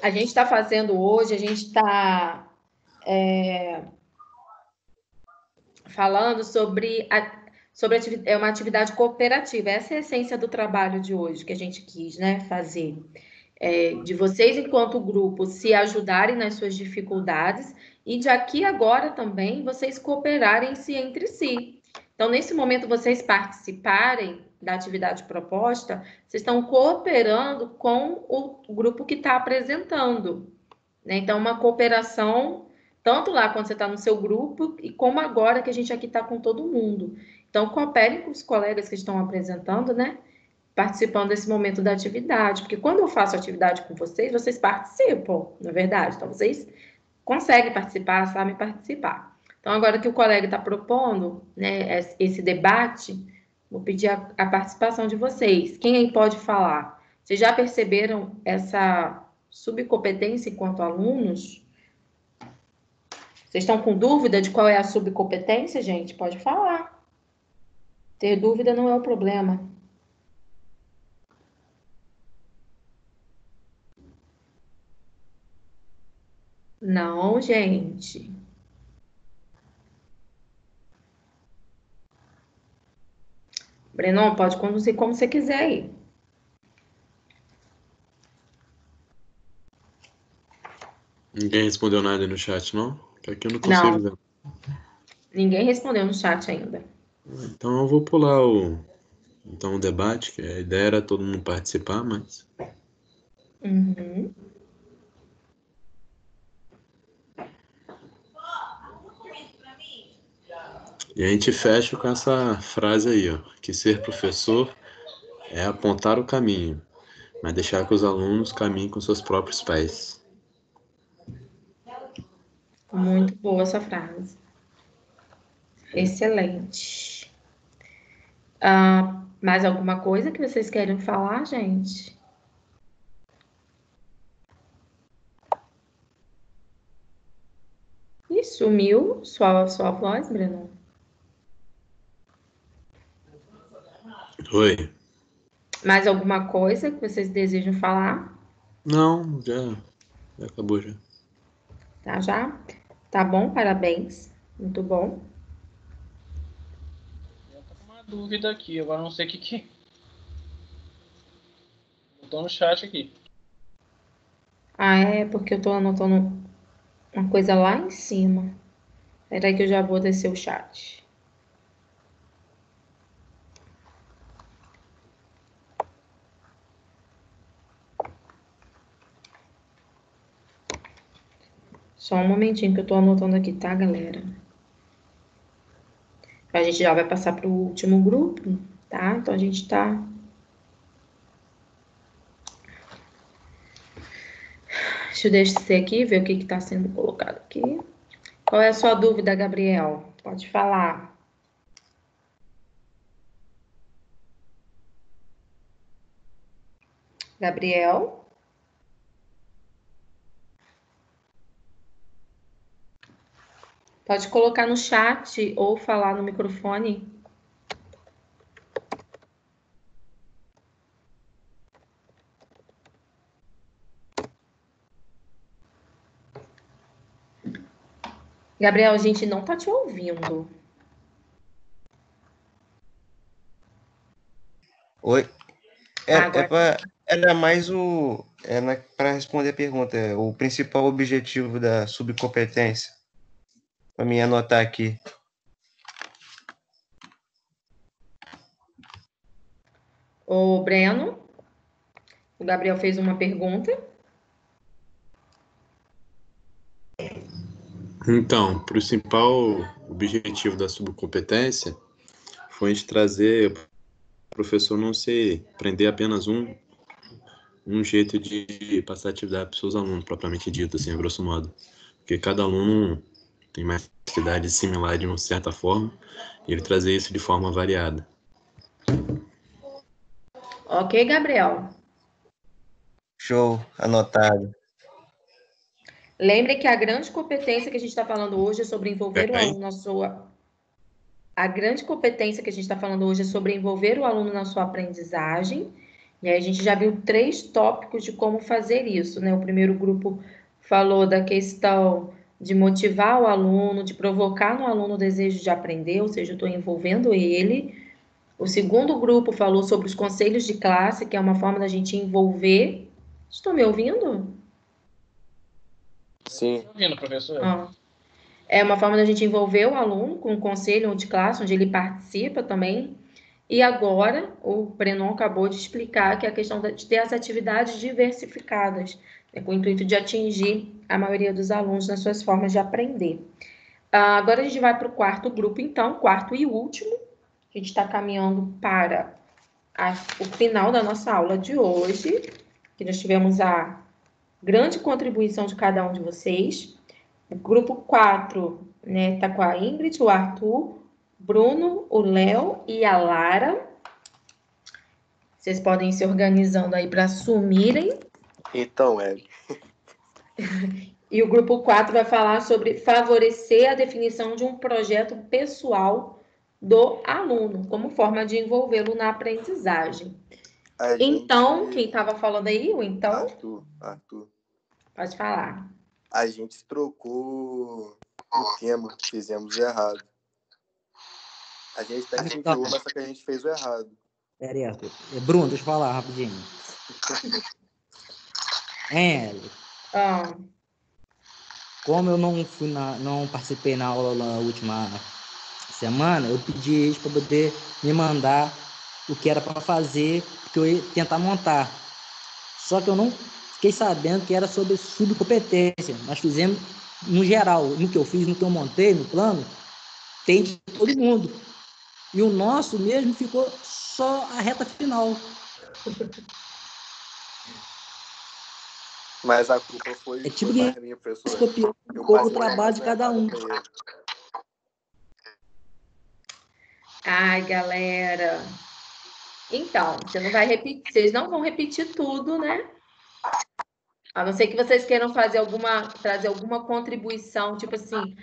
A gente está fazendo hoje, a gente está falando sobre uma atividade cooperativa. Essa é a essência do trabalho de hoje que a gente quis, né, fazer. De vocês, enquanto grupo, se ajudarem nas suas dificuldades e de aqui agora também vocês cooperarem-se entre si. Então, nesse momento, vocês participarem da atividade proposta, vocês estão cooperando com o grupo que está apresentando, né? Então, uma cooperação, tanto lá quando você está no seu grupo, e como agora que a gente aqui está com todo mundo. Então, cooperem com os colegas que estão apresentando, né? Participando desse momento da atividade, porque quando eu faço atividade com vocês, vocês participam, na verdade. Então, vocês conseguem participar, sabem participar. Então, agora que o colega está propondo, né, esse debate, vou pedir a participação de vocês. Quem aí pode falar? Vocês já perceberam essa subcompetência enquanto alunos? Vocês estão com dúvida de qual é a subcompetência, gente? Pode falar. Ter dúvida não é o problema. Não, gente. Breno, pode conduzir como você quiser aí. Ninguém respondeu nada aí no chat, não? Que aqui eu não consigo ver. Ninguém respondeu no chat ainda. Então eu vou pular o debate, que a ideia era todo mundo participar, mas... Uhum. E a gente fecha com essa frase aí, ó, que ser professor é apontar o caminho, mas deixar que os alunos caminhem com seus próprios pés. Muito boa essa frase. Excelente. Mais alguma coisa que vocês querem falar, gente? Ih, sumiu sua voz, Breno? Oi. Mais alguma coisa que vocês desejam falar? Não, já acabou já. Tá, já? Tá bom, parabéns. Muito bom. Eu tô com uma dúvida aqui, agora não sei o que. Eu tô no chat aqui. É porque eu tô anotando uma coisa lá em cima. Espera aí que eu já vou descer o chat. Só um momentinho que eu tô anotando aqui, tá, galera? A gente já vai passar para o último grupo, tá? Então, a gente tá... Deixa eu descer aqui, ver o que está sendo colocado aqui. Qual é a sua dúvida, Gabriel? Pode falar. Gabriel? Pode colocar no chat ou falar no microfone. Gabriel, a gente não tá te ouvindo. Oi. Era mais para responder a pergunta, o principal objetivo da subcompetência. Para mim anotar aqui. O Breno, o Gabriel fez uma pergunta. Então, o principal objetivo da subcompetência foi a gente trazer o professor não se prender apenas um um jeito de passar atividade para os seus alunos, propriamente dito, assim, a grosso modo. Porque cada aluno tem uma atividade similar de uma certa forma, e ele trazer isso de forma variada. Ok, Gabriel? Show, anotado. Lembre que a grande competência que a gente está falando hoje é sobre envolver o aluno na sua... A grande competência que a gente está falando hoje é sobre envolver o aluno na sua aprendizagem. E aí a gente já viu 3 tópicos de como fazer isso, né? O primeiro grupo falou da questão de motivar o aluno, de provocar no aluno o desejo de aprender, ou seja, eu estou envolvendo ele. O segundo grupo falou sobre os conselhos de classe, que é uma forma da gente envolver. Estão me ouvindo? Sim. Estou ouvindo, professor? É uma forma da gente envolver o aluno com um conselho de classe, onde ele participa também. E agora, o Brenon acabou de explicar que é a questão de ter as atividades diversificadas, né, com o intuito de atingir a maioria dos alunos nas suas formas de aprender. Agora a gente vai para o quarto grupo, então, quarto e último. A gente está caminhando para o final da nossa aula de hoje, que nós tivemos a grande contribuição de cada um de vocês. O grupo 4, né, tá com a Ingrid, o Arthur, Bruno, o Léo e a Lara. Vocês podem ir se organizando aí para assumirem. Então, E o grupo 4 vai falar sobre favorecer a definição de um projeto pessoal do aluno, como forma de envolvê-lo na aprendizagem. Então, quem estava falando aí, o então? Arthur. Pode falar. A gente trocou o tema, fizemos errado. A gente tá em 21, mas só que a gente fez o errado. Pera aí, Arthur. Bruno, deixa eu falar rapidinho. Como eu não participei na aula na última semana, eu pedi eles para poder me mandar o que era para fazer, porque eu ia tentar montar. Só que eu não fiquei sabendo que era sobre subcompetência. Nós fizemos no geral, no que eu fiz, no que eu montei, no plano, tem de todo mundo. E o nosso mesmo ficou só a reta final. Mas a culpa foi, tipo foi mais minha, professor. Copiou um pouco o trabalho de cada um. Ai, galera. Então, vocês não vão repetir tudo, né? A não ser que vocês queiram trazer alguma contribuição, tipo assim,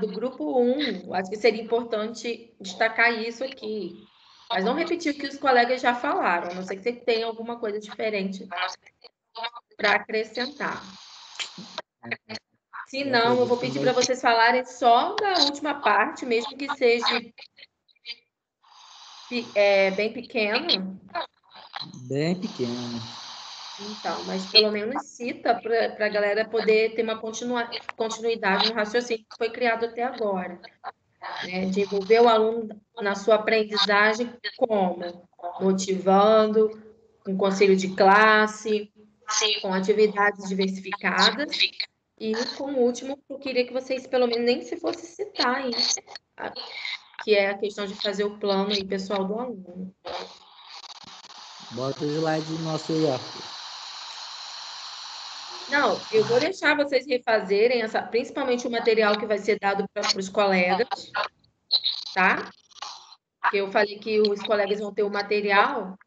do grupo 1, acho que seria importante destacar isso aqui. Mas não repetir o que os colegas já falaram, a não ser que você tenha alguma coisa diferente para acrescentar. Se não, eu vou pedir para vocês falarem só da última parte, mesmo que seja bem pequeno. Bem pequeno. Então, mas pelo menos cita para a galera poder ter uma continuidade no raciocínio que foi criado até agora. Né? De envolver o aluno na sua aprendizagem como? Motivando, com conselho de classe, com atividades diversificadas. E, como último, eu queria que vocês, pelo menos, nem se fosse citar aí, que é a questão de fazer o plano aí, pessoal do aluno. Bota o slide nosso aí, ó. Não, eu vou deixar vocês refazerem principalmente o material que vai ser dado para os colegas, tá? Porque eu falei que os colegas vão ter o material.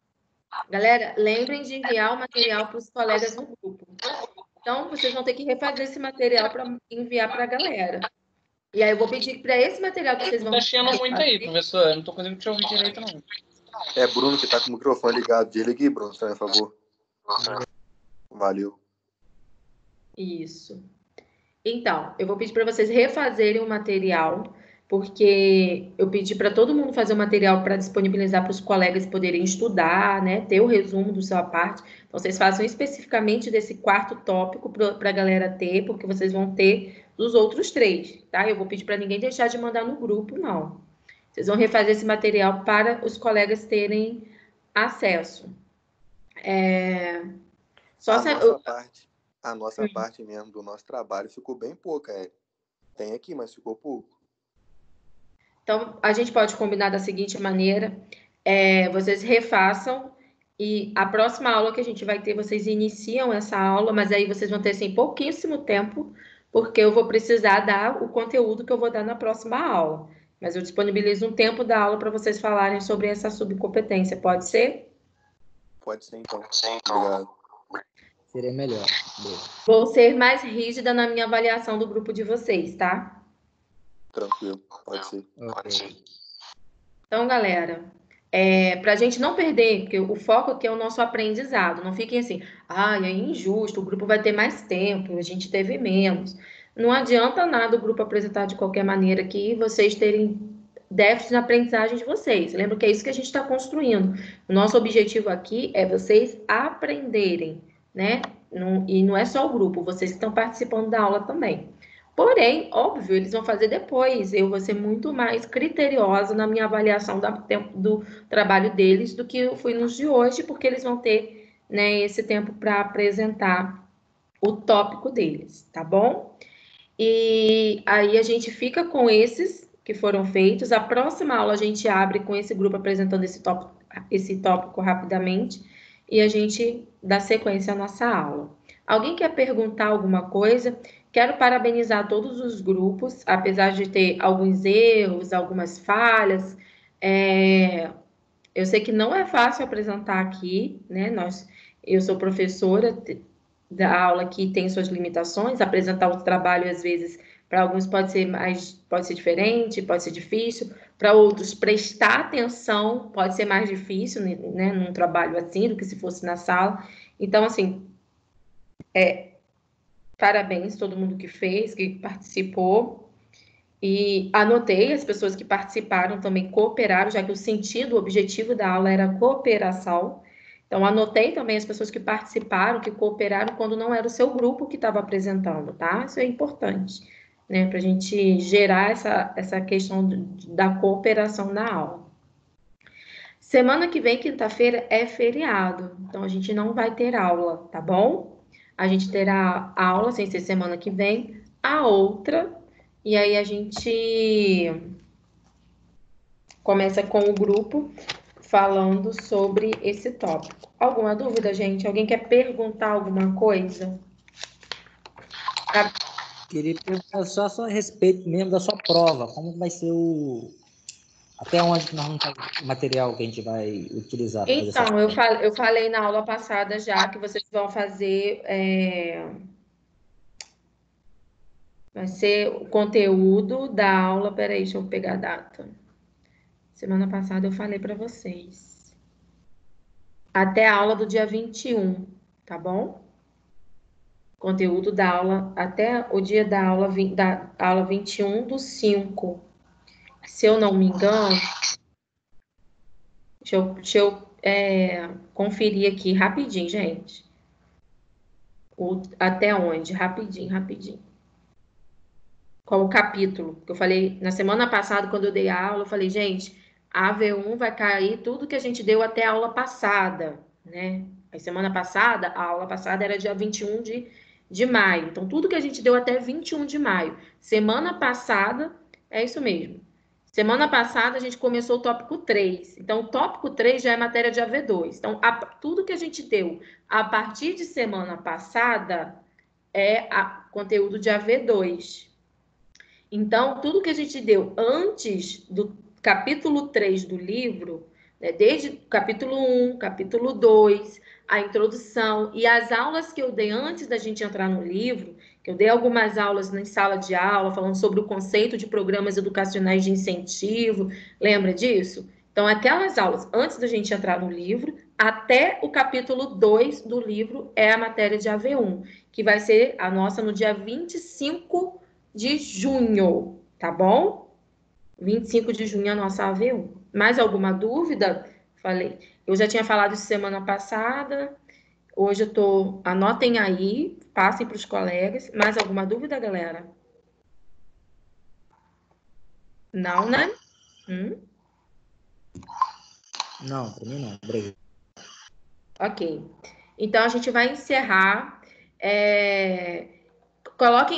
Galera, lembrem de enviar o material para os colegas no grupo. Então, vocês vão ter que refazer esse material para enviar para a galera. E aí eu vou pedir para esse material que vocês vão... Tá chiando muito aí, professor. Eu não tô conseguindo te ouvir direito, não. É Bruno que tá com o microfone ligado. Desliga aí, Bruno, por favor. Valeu. Isso. Então, eu vou pedir para vocês refazerem o material, porque eu pedi para todo mundo fazer o material para disponibilizar para os colegas poderem estudar, né? Ter o resumo da sua parte. Então, vocês façam especificamente desse quarto tópico para a galera ter, porque vocês vão ter dos outros 3, tá? Eu vou pedir para ninguém deixar de mandar no grupo, não. Vocês vão refazer esse material para os colegas terem acesso. A nossa parte mesmo do nosso trabalho ficou bem pouca, Tem aqui, mas ficou pouco. Então, a gente pode combinar da seguinte maneira, vocês refaçam E a próxima aula que a gente vai ter, vocês iniciam essa aula, mas aí vocês vão ter, assim, pouquíssimo tempo, porque eu vou precisar dar o conteúdo que eu vou dar na próxima aula. Mas eu disponibilizo um tempo da aula para vocês falarem sobre essa subcompetência. Pode ser? Pode ser, então. Obrigado. Seria melhor. Vou ser mais rígida na minha avaliação do grupo de vocês, tá? Tranquilo, pode ser. Ok. Então, galera, para a gente não perder, porque o foco aqui é o nosso aprendizado. Não fiquem assim, é injusto, o grupo vai ter mais tempo, a gente teve menos. Não adianta nada o grupo apresentar de qualquer maneira aqui, vocês terem déficit na aprendizagem de vocês. Lembra que é isso que a gente está construindo. O nosso objetivo aqui é vocês aprenderem, né? E não é só o grupo, vocês que estão participando da aula também. Porém, óbvio, eles vão fazer depois. Eu vou ser muito mais criteriosa na minha avaliação do trabalho deles do que eu fui nos de hoje, porque eles vão ter, né, esse tempo para apresentar o tópico deles, tá bom? E aí a gente fica com esses que foram feitos. A próxima aula a gente abre com esse grupo apresentando esse tópico rapidamente e a gente dá sequência à nossa aula. Alguém quer perguntar alguma coisa? Quero parabenizar todos os grupos, apesar de ter alguns erros, algumas falhas. Eu sei que não é fácil apresentar aqui, né? Eu sou professora da aula que tem suas limitações. Apresentar o trabalho, às vezes, para alguns pode ser diferente, pode ser difícil. Para outros, prestar atenção pode ser mais difícil, né? Num trabalho assim, do que se fosse na sala. Então, assim, parabéns a todo mundo que fez, que participou. E anotei as pessoas que participaram também, cooperaram, já que o objetivo da aula era cooperação. Então, anotei também as pessoas que participaram, que cooperaram quando não era o seu grupo que estava apresentando, tá? Isso é importante, né? Para a gente gerar essa questão da cooperação na aula. Semana que vem, quinta-feira, é feriado. Então, a gente não vai ter aula, tá bom? A gente terá aula, sem ser semana que vem, a outra, e aí a gente começa com o grupo falando sobre esse tópico. Alguma dúvida, gente? Alguém quer perguntar alguma coisa? Queria perguntar só a respeito mesmo da sua prova. Como vai ser até onde nós vamos fazer o material que a gente vai utilizar? Então, eu falei na aula passada já que vocês vão fazer... Vai ser o conteúdo da aula... Peraí, deixa eu pegar a data. Semana passada eu falei para vocês. Até a aula do dia 21, tá bom? Conteúdo da aula até o dia da aula 21/5. Se eu não me engano, deixa eu conferir aqui rapidinho, gente. Até onde? Rapidinho. Qual o capítulo? Porque eu falei, na semana passada, quando eu dei a aula, eu falei, gente, a AV1 vai cair tudo que a gente deu até a aula passada, né? A semana passada, a aula passada era dia 21 de maio. Então, tudo que a gente deu até 21 de maio. Semana passada, é isso mesmo. Semana passada, a gente começou o tópico 3. Então, o tópico 3 já é matéria de AV2. Então, tudo que a gente deu a partir de semana passada é conteúdo de AV2. Então, tudo que a gente deu antes do capítulo 3 do livro, né, desde o capítulo 1, capítulo 2, a introdução e as aulas que eu dei antes da gente entrar no livro, que eu dei algumas aulas em sala de aula, falando sobre o conceito de programas educacionais de incentivo, lembra disso? Então, aquelas aulas antes da gente entrar no livro, até o capítulo 2 do livro é a matéria de AV1, que vai ser a nossa no dia 25 de junho, tá bom? 25 de junho é a nossa AV1. Mais alguma dúvida? Falei. Eu já tinha falado isso semana passada. Hoje eu tô... Anotem aí, passem para os colegas. Mais alguma dúvida, galera? Não, né? Não, para mim não. Obrigado. Ok. Então, a gente vai encerrar. Coloquem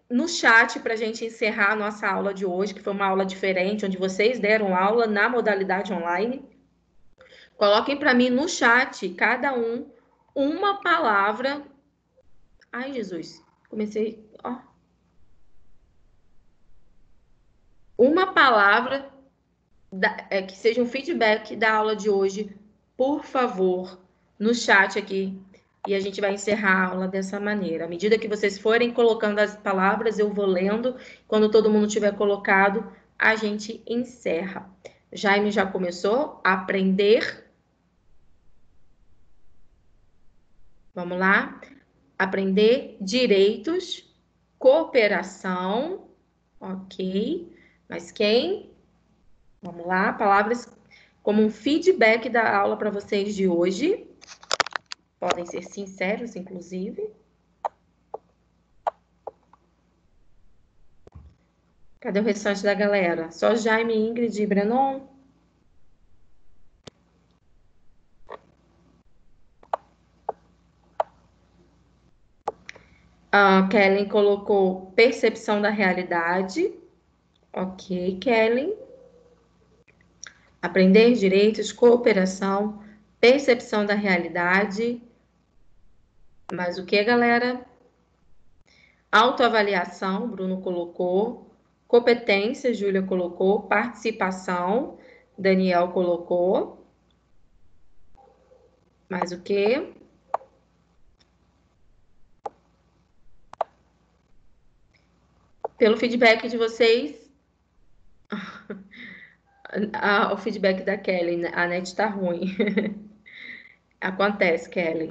no chat para a gente encerrar a nossa aula de hoje, que foi uma aula diferente, onde vocês deram aula na modalidade online. Coloquem para mim no chat, cada um, uma palavra. Ai, Jesus, comecei, ó. Uma palavra que seja um feedback da aula de hoje, por favor, no chat aqui. E a gente vai encerrar a aula dessa maneira. À medida que vocês forem colocando as palavras, eu vou lendo. Quando todo mundo tiver colocado, a gente encerra. Jaime já começou a aprender. Vamos lá. Aprender direitos, cooperação. Ok. Mas quem? Vamos lá. Palavras como um feedback da aula para vocês de hoje. Podem ser sinceros, inclusive. Cadê o restante da galera? Só Jaime, Ingrid e Brenon? A Kellen colocou percepção da realidade. Ok, Kellen. Aprender direitos, cooperação, percepção da realidade. Mais o que, galera? Autoavaliação, Bruno colocou. Competência, Júlia colocou. Participação, Daniel colocou. Mais o que? Pelo feedback de vocês, o feedback da Kelly, a net tá ruim. Acontece, Kelly.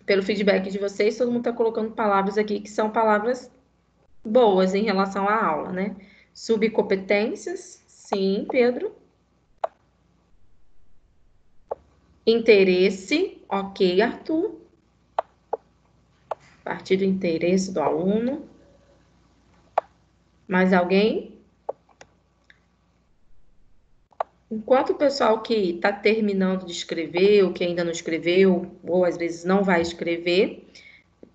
Pelo feedback de vocês, todo mundo tá colocando palavras aqui que são palavras boas em relação à aula, né? Subcompetências, sim, Pedro. Interesse, ok, Arthur. A partir do interesse do aluno. Mais alguém? Enquanto o pessoal que está terminando de escrever, ou que ainda não escreveu, ou às vezes não vai escrever,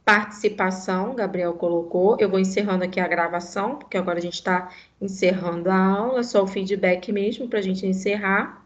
participação, Gabriel colocou. Eu vou encerrando aqui a gravação, porque agora a gente está encerrando a aula, só o feedback mesmo para a gente encerrar.